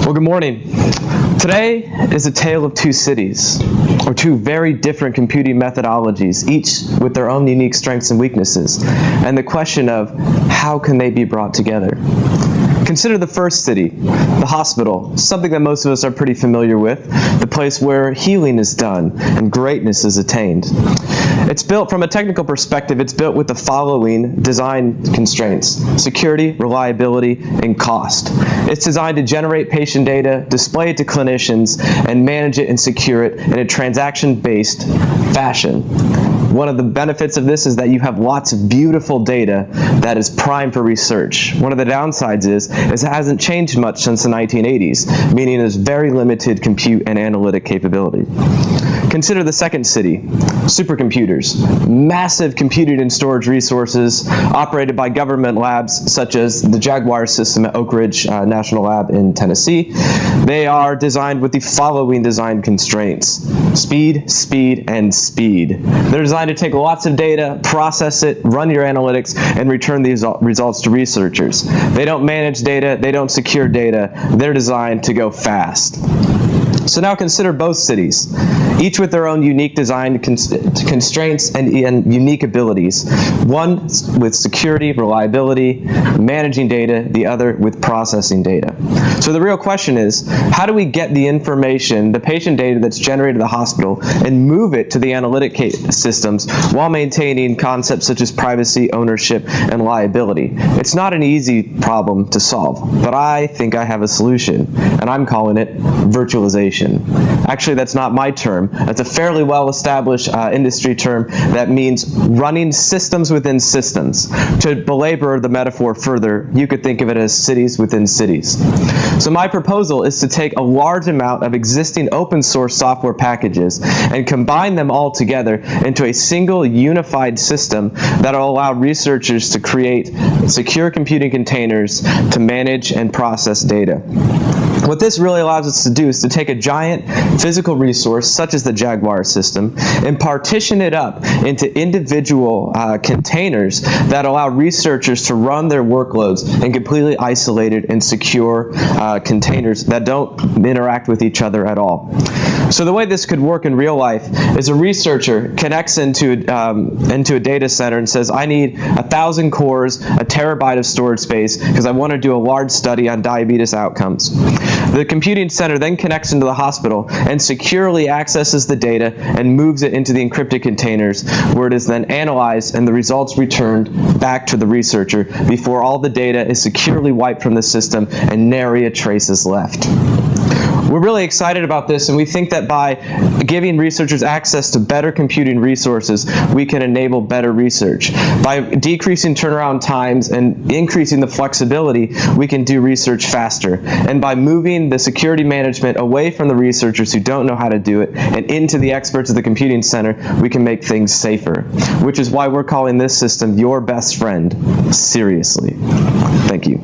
Well, good morning. Today is a tale of two cities, or two very different computing methodologies, each with their own unique strengths and weaknesses, and the question of how can they be brought together. Consider the first city, the hospital, something that most of us are pretty familiar with, the place where healing is done and greatness is attained. It's built, from a technical perspective, it's built with the following design constraints: security, reliability, and cost. It's designed to generate patient data, display it to clinicians, and manage it and secure it in a transaction-based fashion. One of the benefits of this is that you have lots of beautiful data that is prime for research. One of the downsides is it hasn't changed much since the 1980s, meaning there's very limited compute and analytic capability. Consider the second city, supercomputers, massive computing and storage resources operated by government labs such as the Jaguar system at Oak Ridge National Lab in Tennessee. They are designed with the following design constraints: speed, speed, and speed. They're designed to take lots of data, process it, run your analytics, and return these results to researchers. They don't manage data, they don't secure data, they're designed to go fast. So now consider both cities, each with their own unique design constraints and unique abilities. One with security, reliability, managing data, the other with processing data. So the real question is, how do we get the information, the patient data that's generated at the hospital, and move it to the analytic systems while maintaining concepts such as privacy, ownership, and liability? It's not an easy problem to solve, but I think I have a solution, and I'm calling it virtualization. Actually, that's not my term. That's a fairly well-established industry term that means running systems within systems. To belabor the metaphor further, you could think of it as cities within cities. So my proposal is to take a large amount of existing open source software packages and combine them all together into a single unified system that will allow researchers to create secure computing containers to manage and process data. What this really allows us to do is to take a giant physical resource, such as the Jaguar system, and partition it up into individual containers that allow researchers to run their workloads in completely isolated and secure containers that don't interact with each other at all. So the way this could work in real life is a researcher connects into a data center and says, I need 1,000 cores, a terabyte of storage space, because I want to do a large study on diabetes outcomes. The computing center then connects into the hospital and securely accesses the data and moves it into the encrypted containers, where it is then analyzed and the results returned back to the researcher before all the data is securely wiped from the system and nary a trace is left. We're really excited about this, and we think that by giving researchers access to better computing resources, we can enable better research. By decreasing turnaround times and increasing the flexibility, we can do research faster. And by moving the security management away from the researchers who don't know how to do it and into the experts of the computing center, we can make things safer, which is why we're calling this system your best friend. Seriously. Thank you.